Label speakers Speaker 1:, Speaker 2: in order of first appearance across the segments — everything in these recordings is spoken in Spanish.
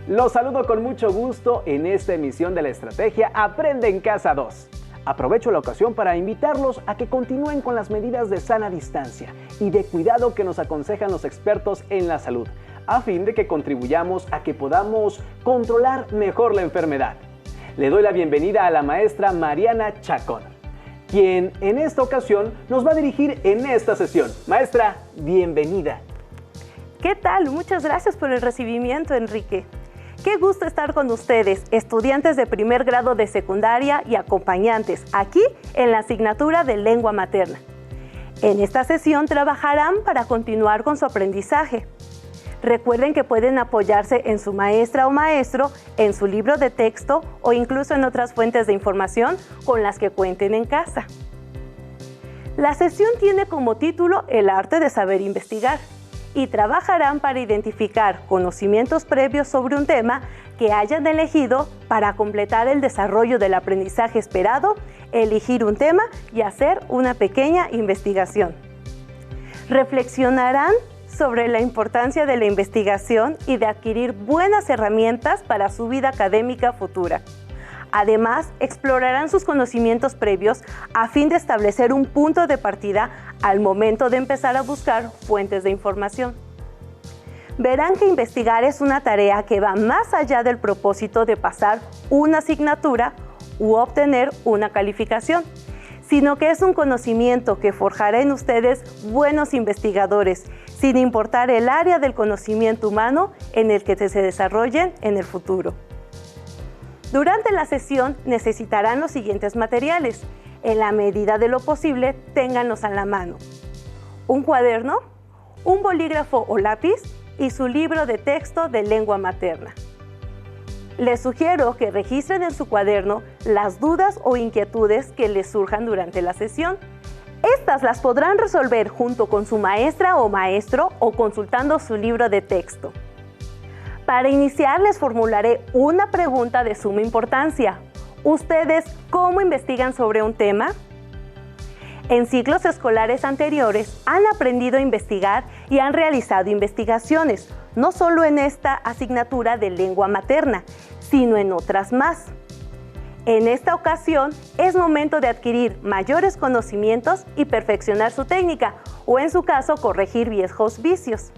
Speaker 1: Los saludo con mucho gusto en esta emisión de la estrategia Aprende en Casa 2. Aprovecho la ocasión para invitarlos a que continúen con las medidas de sana distancia y de cuidado que nos aconsejan los expertos en la salud, a fin de que contribuyamos a que podamos controlar mejor la enfermedad. Le doy la bienvenida a la maestra Mariana Chacón, quien en esta ocasión nos va a dirigir en esta sesión. Maestra, bienvenida.
Speaker 2: ¿Qué tal? Muchas gracias por el recibimiento, Enrique. Qué gusto estar con ustedes, estudiantes de primer grado de secundaria y acompañantes, aquí en la asignatura de lengua materna. En esta sesión trabajarán para continuar con su aprendizaje. Recuerden que pueden apoyarse en su maestra o maestro, en su libro de texto o incluso en otras fuentes de información con las que cuenten en casa. La sesión tiene como título El arte de saber investigar y trabajarán para identificar conocimientos previos sobre un tema que hayan elegido para completar el desarrollo del aprendizaje esperado, elegir un tema y hacer una pequeña investigación. Reflexionarán sobre la importancia de la investigación y de adquirir buenas herramientas para su vida académica futura. Además, explorarán sus conocimientos previos a fin de establecer un punto de partida al momento de empezar a buscar fuentes de información. Verán que investigar es una tarea que va más allá del propósito de pasar una asignatura u obtener una calificación, sino que es un conocimiento que forjará en ustedes buenos investigadores, sin importar el área del conocimiento humano en el que se desarrollen en el futuro. Durante la sesión necesitarán los siguientes materiales. En la medida de lo posible, ténganlos a la mano: un cuaderno, un bolígrafo o lápiz y su libro de texto de lengua materna. Les sugiero que registren en su cuaderno las dudas o inquietudes que les surjan durante la sesión. Estas las podrán resolver junto con su maestra o maestro o consultando su libro de texto. Para iniciar, les formularé una pregunta de suma importancia. ¿Ustedes cómo investigan sobre un tema? En ciclos escolares anteriores han aprendido a investigar y han realizado investigaciones, no solo en esta asignatura de lengua materna, sino en otras más. En esta ocasión es momento de adquirir mayores conocimientos y perfeccionar su técnica, o en su caso, corregir viejos vicios.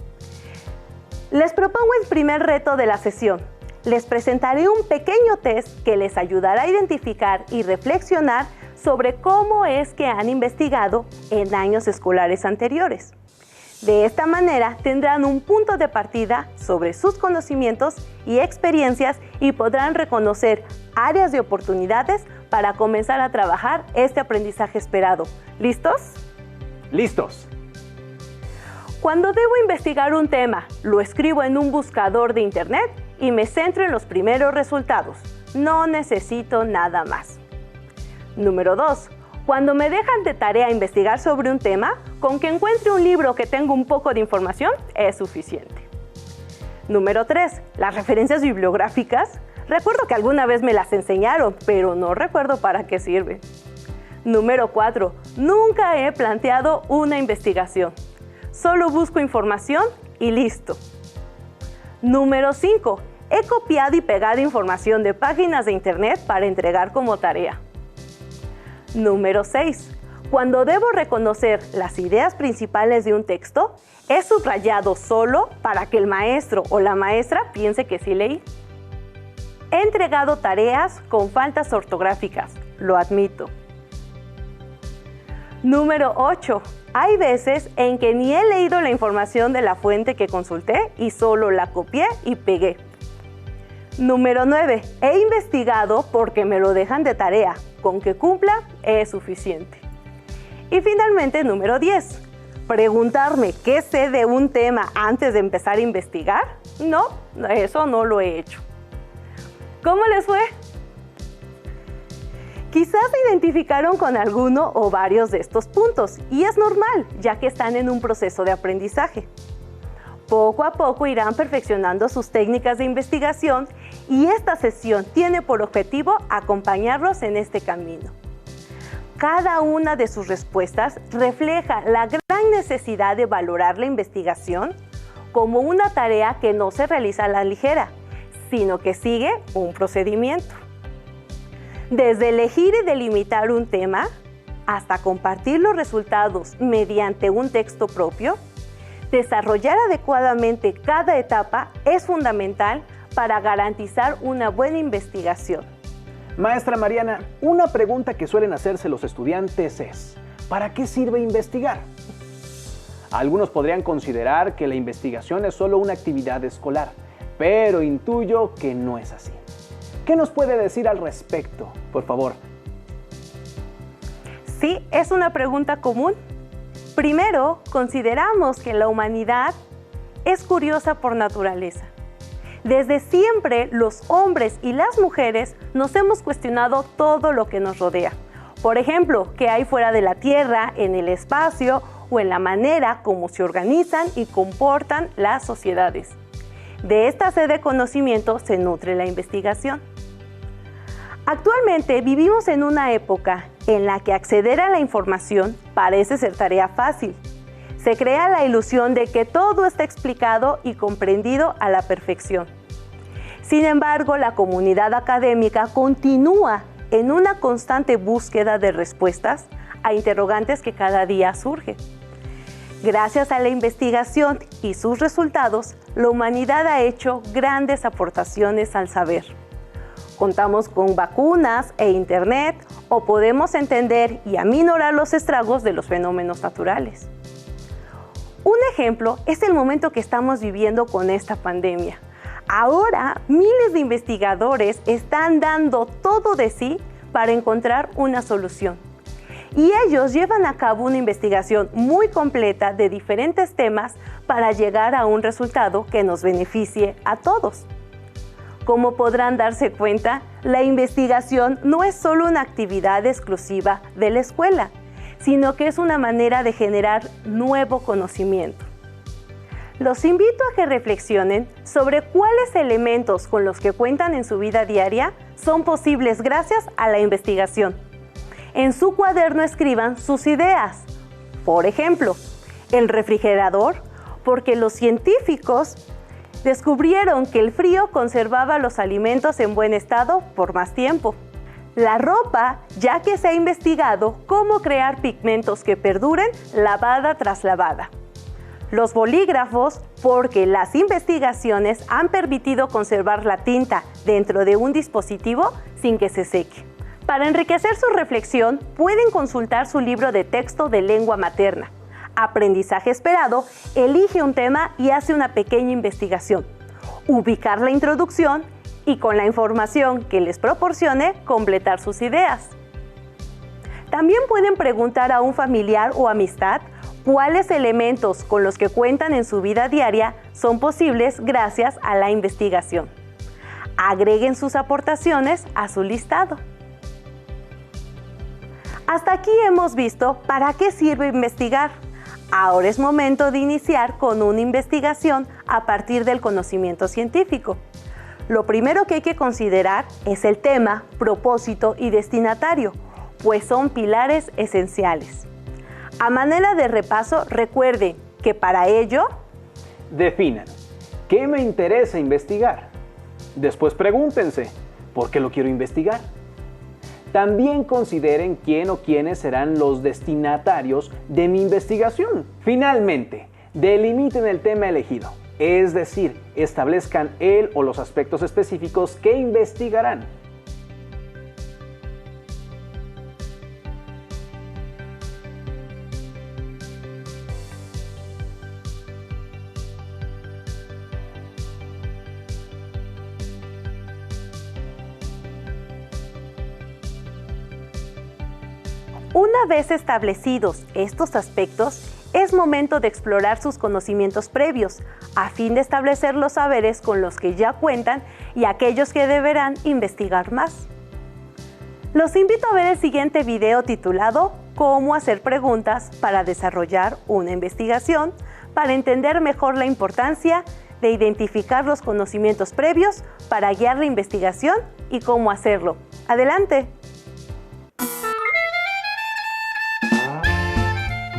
Speaker 2: Les propongo el primer reto de la sesión. Les presentaré un pequeño test que les ayudará a identificar y reflexionar sobre cómo es que han investigado en años escolares anteriores. De esta manera tendrán un punto de partida sobre sus conocimientos y experiencias y podrán reconocer áreas de oportunidades para comenzar a trabajar este aprendizaje esperado. ¿Listos?
Speaker 1: ¡Listos!
Speaker 2: Cuando debo investigar un tema, lo escribo en un buscador de internet y me centro en los primeros resultados. No necesito nada más. Número 2. Cuando me dejan de tarea investigar sobre un tema, con que encuentre un libro que tenga un poco de información es suficiente. Número 3. Las referencias bibliográficas. Recuerdo que alguna vez me las enseñaron, pero no recuerdo para qué sirven. Número 4. Nunca he planteado una investigación. Solo busco información y listo. Número 5. He copiado y pegado información de páginas de internet para entregar como tarea. Número 6. Cuando debo reconocer las ideas principales de un texto, he subrayado solo para que el maestro o la maestra piense que sí leí. He entregado tareas con faltas ortográficas, lo admito. Número 8. Hay veces en que ni he leído la información de la fuente que consulté y solo la copié y pegué. Número 9. He investigado porque me lo dejan de tarea. Con que cumpla es suficiente. Y finalmente, número 10. Preguntarme qué sé de un tema antes de empezar a investigar. No, eso no lo he hecho. ¿Cómo les fue? Quizás se identificaron con alguno o varios de estos puntos, y es normal, ya que están en un proceso de aprendizaje. Poco a poco irán perfeccionando sus técnicas de investigación y esta sesión tiene por objetivo acompañarlos en este camino. Cada una de sus respuestas refleja la gran necesidad de valorar la investigación como una tarea que no se realiza a la ligera, sino que sigue un procedimiento. Desde elegir y delimitar un tema, hasta compartir los resultados mediante un texto propio, desarrollar adecuadamente cada etapa es fundamental para garantizar una buena investigación.
Speaker 1: Maestra Mariana, una pregunta que suelen hacerse los estudiantes es: ¿para qué sirve investigar? Algunos podrían considerar que la investigación es solo una actividad escolar, pero intuyo que no es así. ¿Qué nos puede decir al respecto, por favor?
Speaker 2: Sí, es una pregunta común. Primero, consideramos que la humanidad es curiosa por naturaleza. Desde siempre, los hombres y las mujeres nos hemos cuestionado todo lo que nos rodea. Por ejemplo, qué hay fuera de la Tierra, en el espacio o en la manera como se organizan y comportan las sociedades. De esta sed de conocimiento se nutre la investigación. Actualmente vivimos en una época en la que acceder a la información parece ser tarea fácil. Se crea la ilusión de que todo está explicado y comprendido a la perfección. Sin embargo, la comunidad académica continúa en una constante búsqueda de respuestas a interrogantes que cada día surgen. Gracias a la investigación y sus resultados, la humanidad ha hecho grandes aportaciones al saber. Contamos con vacunas e internet, o podemos entender y aminorar los estragos de los fenómenos naturales. Un ejemplo es el momento que estamos viviendo con esta pandemia. Ahora, miles de investigadores están dando todo de sí para encontrar una solución. Y ellos llevan a cabo una investigación muy completa de diferentes temas para llegar a un resultado que nos beneficie a todos. Como podrán darse cuenta, la investigación no es solo una actividad exclusiva de la escuela, sino que es una manera de generar nuevo conocimiento. Los invito a que reflexionen sobre cuáles elementos con los que cuentan en su vida diaria son posibles gracias a la investigación. En su cuaderno escriban sus ideas. Por ejemplo, el refrigerador, porque los científicos descubrieron que el frío conservaba los alimentos en buen estado por más tiempo. La ropa, ya que se ha investigado cómo crear pigmentos que perduren lavada tras lavada. Los bolígrafos, porque las investigaciones han permitido conservar la tinta dentro de un dispositivo sin que se seque. Para enriquecer su reflexión, pueden consultar su libro de texto de lengua materna. Aprendizaje Esperado elige un tema y hace una pequeña investigación. Ubicar la introducción y con la información que les proporcione, completar sus ideas. También pueden preguntar a un familiar o amistad cuáles elementos con los que cuentan en su vida diaria son posibles gracias a la investigación. Agreguen sus aportaciones a su listado. Hasta aquí hemos visto para qué sirve investigar. Ahora es momento de iniciar con una investigación a partir del conocimiento científico. Lo primero que hay que considerar es el tema, propósito y destinatario, pues son pilares esenciales. A manera de repaso, recuerden que para ello
Speaker 1: definan ¿qué me interesa investigar? Después pregúntense ¿por qué lo quiero investigar? También consideren quién o quiénes serán los destinatarios de mi investigación. Finalmente, delimiten el tema elegido, es decir, establezcan el o los aspectos específicos que investigarán.
Speaker 2: Una vez establecidos estos aspectos, es momento de explorar sus conocimientos previos, a fin de establecer los saberes con los que ya cuentan y aquellos que deberán investigar más. Los invito a ver el siguiente video titulado «Cómo hacer preguntas para desarrollar una investigación», para entender mejor la importancia de identificar los conocimientos previos para guiar la investigación y cómo hacerlo. ¡Adelante!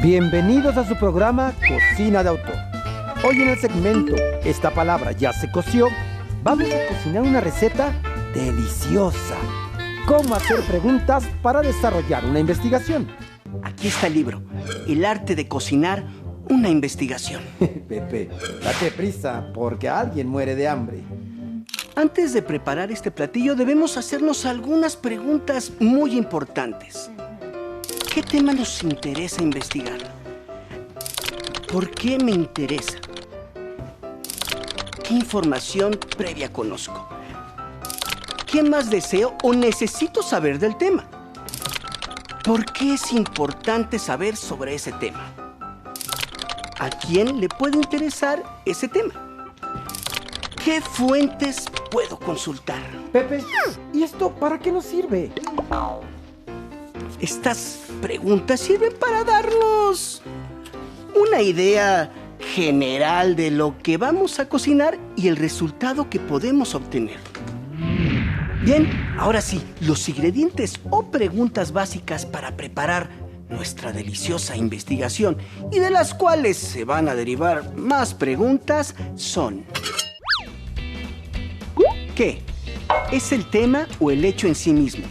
Speaker 3: Bienvenidos a su programa Cocina de Autor. Hoy en el segmento Esta palabra ya se coció, Vamos a cocinar una receta deliciosa. ¿Cómo hacer preguntas para desarrollar una investigación?
Speaker 4: Aquí está el libro, El arte de cocinar una investigación.
Speaker 3: Pepe, date prisa porque alguien muere de hambre.
Speaker 4: Antes de preparar este platillo debemos hacernos algunas preguntas muy importantes. ¿Qué tema nos interesa investigar? ¿Por qué me interesa? ¿Qué información previa conozco? ¿Qué más deseo o necesito saber del tema? ¿Por qué es importante saber sobre ese tema? ¿A quién le puede interesar ese tema? ¿Qué fuentes puedo consultar?
Speaker 3: Pepe, ¿y esto para qué nos sirve?
Speaker 4: Estas preguntas sirven para darnos una idea general de lo que vamos a cocinar y el resultado que podemos obtener. Bien, ahora sí, los ingredientes o preguntas básicas para preparar nuestra deliciosa investigación y de las cuales se van a derivar más preguntas son: ¿qué? ¿Es el tema o el hecho en sí mismo?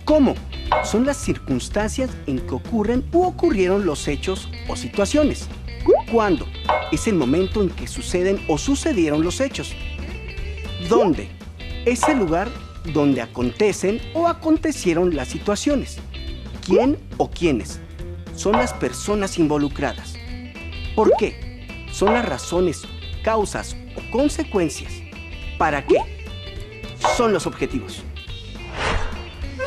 Speaker 4: ¿Cómo? Son las circunstancias en que ocurren u ocurrieron los hechos o situaciones. ¿Cuándo? Es el momento en que suceden o sucedieron los hechos. ¿Dónde? Es el lugar donde acontecen o acontecieron las situaciones. ¿Quién o quiénes? Son las personas involucradas. ¿Por qué? Son las razones, causas o consecuencias. ¿Para qué? Son los objetivos.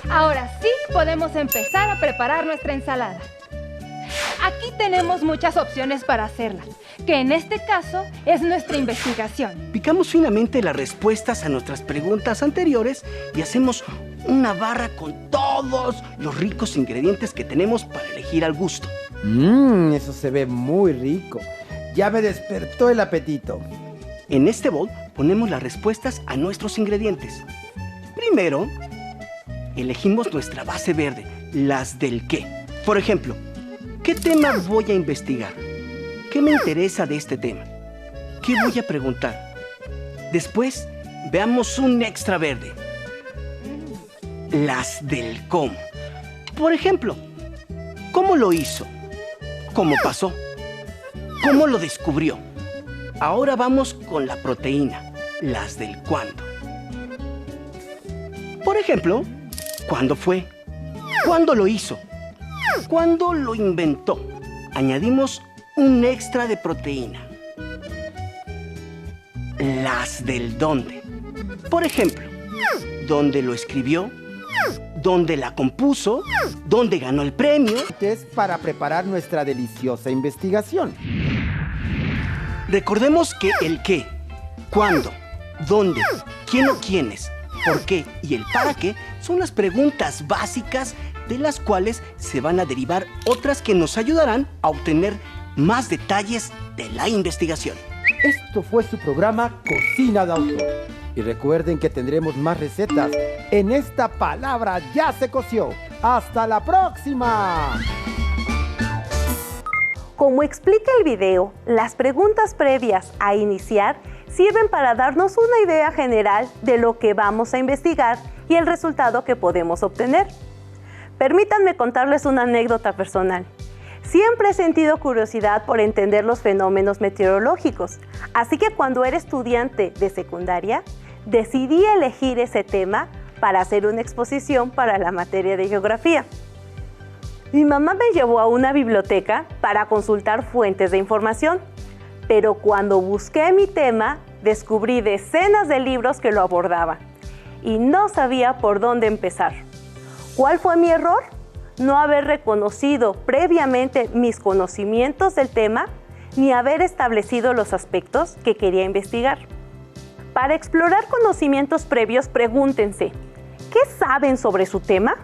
Speaker 5: Ahora sí podemos empezar a preparar nuestra ensalada. Aquí tenemos muchas opciones para hacerla, que en este caso es nuestra investigación.
Speaker 4: Picamos finamente las respuestas a nuestras preguntas anteriores y hacemos una barra con todos los ricos ingredientes que tenemos para elegir al gusto.
Speaker 3: Eso se ve muy rico. Ya me despertó el apetito.
Speaker 4: En este bol ponemos las respuestas a nuestros ingredientes. Primero, elegimos nuestra base verde, las del qué. Por ejemplo, ¿qué tema voy a investigar? ¿Qué me interesa de este tema? ¿Qué voy a preguntar? Después, veamos un extra verde. Las del cómo. Por ejemplo, ¿cómo lo hizo? ¿Cómo pasó? ¿Cómo lo descubrió? Ahora vamos con la proteína, las del cuándo. Por ejemplo, ¿cuándo fue? ¿Cuándo lo hizo? ¿Cuándo lo inventó? Añadimos un extra de proteína. Las del dónde. Por ejemplo, ¿dónde lo escribió? ¿Dónde la compuso? ¿Dónde ganó el premio?
Speaker 3: Es para preparar nuestra deliciosa investigación.
Speaker 4: Recordemos que el qué, cuándo, dónde, quién o quiénes, por qué y el para qué son las preguntas básicas de las cuales se van a derivar otras que nos ayudarán a obtener más detalles de la investigación.
Speaker 3: Esto fue su programa Cocina de Autor. Y recuerden que tendremos más recetas en esta palabra ya se coció. ¡Hasta la próxima!
Speaker 2: Como explica el video, las preguntas previas a iniciar sirven para darnos una idea general de lo que vamos a investigar y el resultado que podemos obtener. Permítanme contarles una anécdota personal. Siempre he sentido curiosidad por entender los fenómenos meteorológicos, así que cuando era estudiante de secundaria, decidí elegir ese tema para hacer una exposición para la materia de geografía. Mi mamá me llevó a una biblioteca para consultar fuentes de información, pero cuando busqué mi tema, descubrí decenas de libros que lo abordaban y no sabía por dónde empezar. ¿Cuál fue mi error? No haber reconocido previamente mis conocimientos del tema ni haber establecido los aspectos que quería investigar. Para explorar conocimientos previos, pregúntense, ¿qué saben sobre su tema?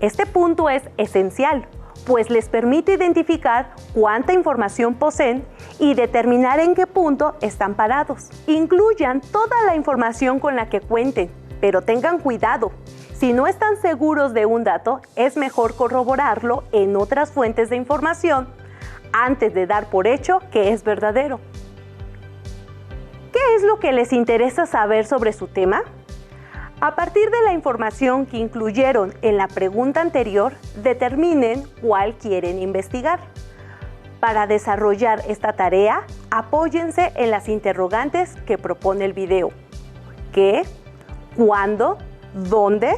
Speaker 2: Este punto es esencial, pues les permite identificar cuánta información poseen y determinar en qué punto están parados. Incluyan toda la información con la que cuenten, pero tengan cuidado. Si no están seguros de un dato, es mejor corroborarlo en otras fuentes de información antes de dar por hecho que es verdadero. ¿Qué es lo que les interesa saber sobre su tema? A partir de la información que incluyeron en la pregunta anterior, determinen cuál quieren investigar. Para desarrollar esta tarea, apóyense en las interrogantes que propone el video. ¿Qué? ¿Cuándo? ¿Dónde?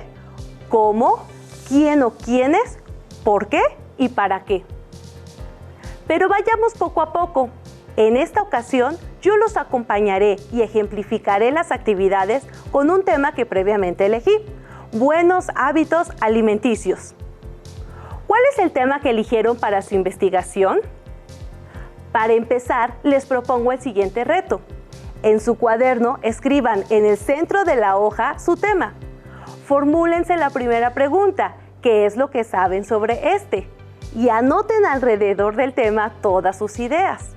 Speaker 2: ¿Cómo? ¿Quién o quiénes? ¿Por qué? ¿Y para qué? Pero vayamos poco a poco. En esta ocasión, yo los acompañaré y ejemplificaré las actividades con un tema que previamente elegí: buenos hábitos alimenticios. ¿Cuál es el tema que eligieron para su investigación? Para empezar, les propongo el siguiente reto. En su cuaderno, escriban en el centro de la hoja su tema. Formúlense la primera pregunta: ¿qué es lo que saben sobre este? Y anoten alrededor del tema todas sus ideas.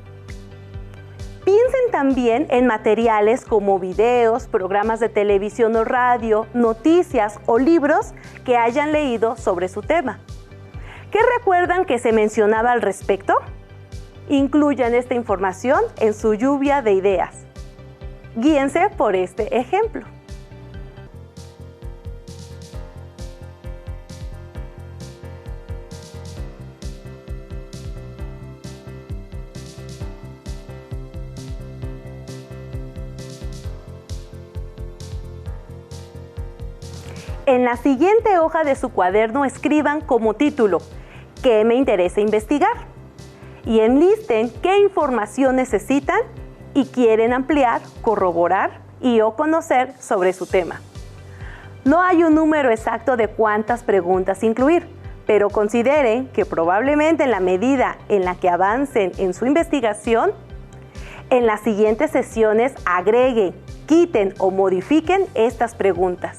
Speaker 2: Piensen también en materiales como videos, programas de televisión o radio, noticias o libros que hayan leído sobre su tema. ¿Qué recuerdan que se mencionaba al respecto? Incluyan esta información en su lluvia de ideas. Guíense por este ejemplo. En la siguiente hoja de su cuaderno escriban como título: ¿qué me interesa investigar? Y enlisten qué información necesitan y quieren ampliar, corroborar o conocer sobre su tema. No hay un número exacto de cuántas preguntas incluir, pero consideren que probablemente en la medida en la que avancen en su investigación, en las siguientes sesiones agreguen, quiten o modifiquen estas preguntas.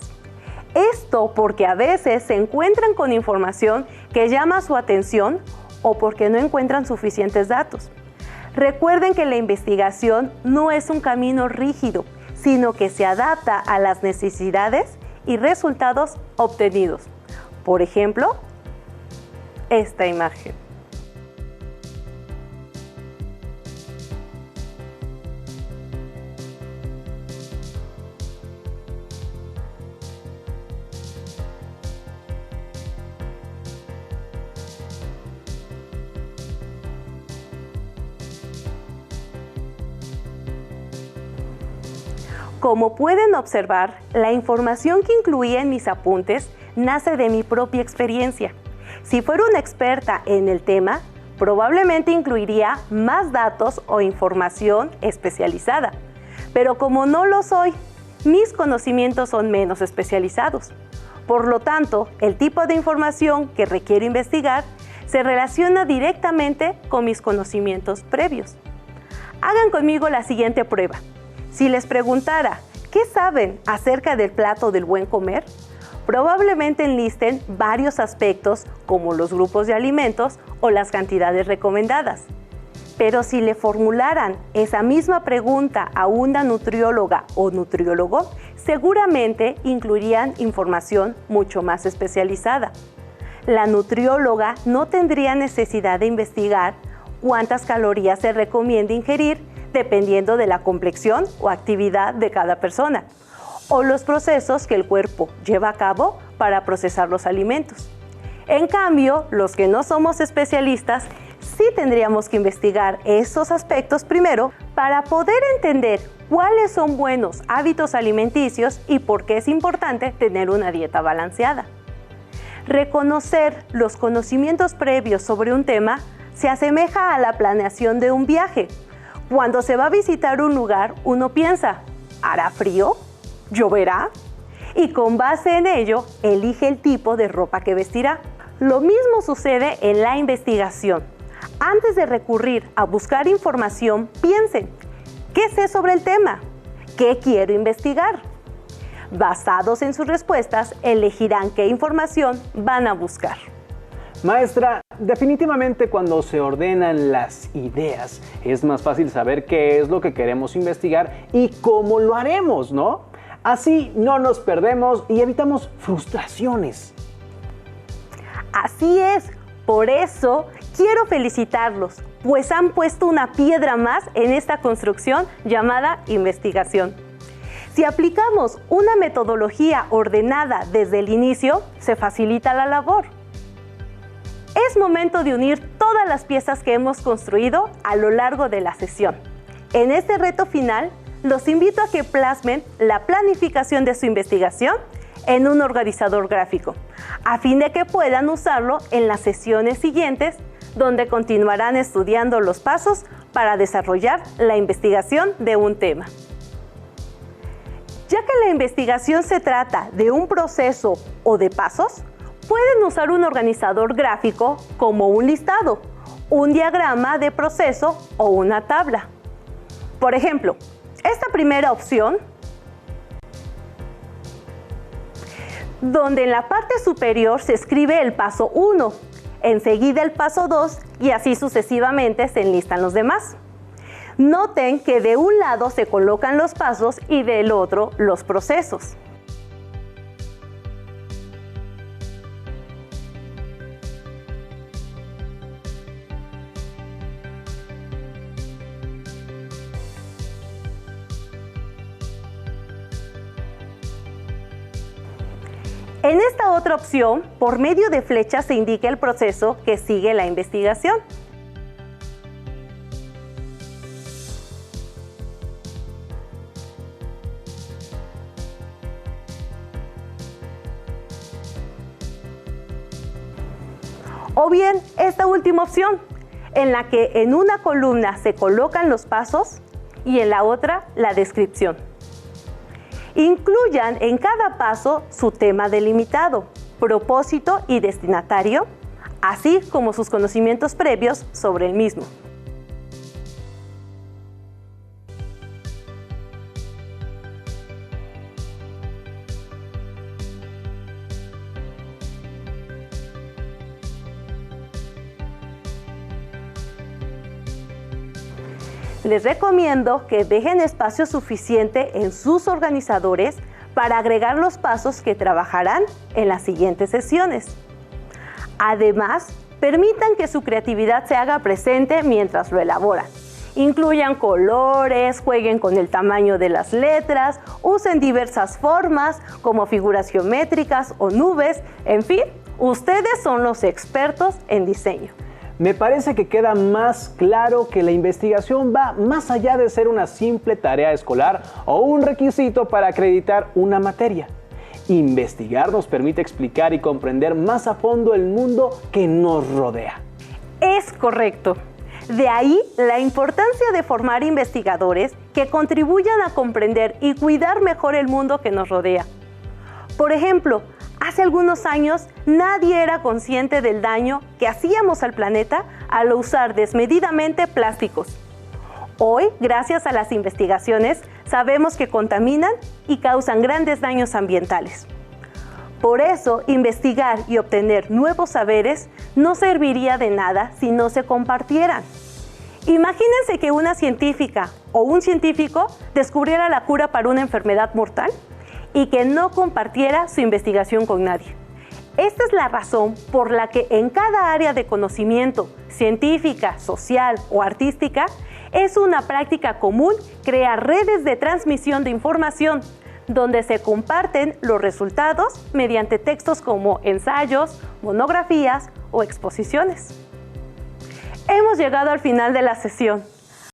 Speaker 2: Esto porque a veces se encuentran con información que llama su atención o porque no encuentran suficientes datos. Recuerden que la investigación no es un camino rígido, sino que se adapta a las necesidades y resultados obtenidos. Por ejemplo, esta imagen. Como pueden observar, la información que incluí en mis apuntes nace de mi propia experiencia. Si fuera una experta en el tema, probablemente incluiría más datos o información especializada. Pero como no lo soy, mis conocimientos son menos especializados. Por lo tanto, el tipo de información que requiero investigar se relaciona directamente con mis conocimientos previos. Hagan conmigo la siguiente prueba. Si les preguntara, ¿qué saben acerca del plato del buen comer? Probablemente enlisten varios aspectos como los grupos de alimentos o las cantidades recomendadas. Pero si le formularan esa misma pregunta a una nutrióloga o nutriólogo, seguramente incluirían información mucho más especializada. La nutrióloga no tendría necesidad de investigar cuántas calorías se recomienda ingerir dependiendo de la complexión o actividad de cada persona, o los procesos que el cuerpo lleva a cabo para procesar los alimentos. En cambio, los que no somos especialistas, sí tendríamos que investigar esos aspectos primero para poder entender cuáles son buenos hábitos alimenticios y por qué es importante tener una dieta balanceada. Reconocer los conocimientos previos sobre un tema se asemeja a la planeación de un viaje. Cuando se va a visitar un lugar, uno piensa, ¿hará frío? ¿Lloverá? Y con base en ello, elige el tipo de ropa que vestirá. Lo mismo sucede en la investigación. Antes de recurrir a buscar información, piensen, ¿qué sé sobre el tema? ¿Qué quiero investigar? Basados en sus respuestas, elegirán qué información van a buscar.
Speaker 1: Maestra, definitivamente cuando se ordenan las ideas es más fácil saber qué es lo que queremos investigar y cómo lo haremos, ¿no? Así no nos perdemos y evitamos frustraciones.
Speaker 2: Así es, por eso Quiero felicitarlos, pues han puesto una piedra más en esta construcción llamada investigación. Si aplicamos una metodología ordenada desde el inicio, se facilita la labor. Es momento de unir todas las piezas que hemos construido a lo largo de la sesión. En este reto final, los invito a que plasmen la planificación de su investigación en un organizador gráfico, a fin de que puedan usarlo en las sesiones siguientes, donde continuarán estudiando los pasos para desarrollar la investigación de un tema. Ya que la investigación se trata de un proceso o de pasos, pueden usar un organizador gráfico como un listado, un diagrama de proceso o una tabla. Por ejemplo, esta primera opción, donde en la parte superior se escribe el paso 1, enseguida el paso 2 y así sucesivamente se enlistan los demás. Noten que de un lado se colocan los pasos y del otro los procesos. En esta otra opción, por medio de flechas se indica el proceso que sigue la investigación. O bien, esta última opción, en la que en una columna se colocan los pasos y en la otra la descripción. Incluyan en cada paso su tema delimitado, propósito y destinatario, así como sus conocimientos previos sobre el mismo. Les recomiendo que dejen espacio suficiente en sus organizadores para agregar los pasos que trabajarán en las siguientes sesiones. Además, permitan que su creatividad se haga presente mientras lo elaboran. Incluyan colores, jueguen con el tamaño de las letras, usen diversas formas como figuras geométricas o nubes, en fin, ustedes son los expertos en diseño.
Speaker 1: Me parece que queda más claro que la investigación va más allá de ser una simple tarea escolar o un requisito para acreditar una materia. Investigar nos permite explicar y comprender más a fondo el mundo que nos rodea.
Speaker 2: Es correcto. De ahí la importancia de formar investigadores que contribuyan a comprender y cuidar mejor el mundo que nos rodea. Por ejemplo, hace algunos años nadie era consciente del daño que hacíamos al planeta al usar desmedidamente plásticos. Hoy, gracias a las investigaciones, sabemos que contaminan y causan grandes daños ambientales. Por eso, investigar y obtener nuevos saberes no serviría de nada si no se compartieran. Imagínense que una científica o un científico descubriera la cura para una enfermedad mortal y que no compartiera su investigación con nadie. Esta es la razón por la que en cada área de conocimiento, científica, social o artística, es una práctica común crear redes de transmisión de información, donde se comparten los resultados mediante textos como ensayos, monografías o exposiciones. Hemos llegado al final de la sesión.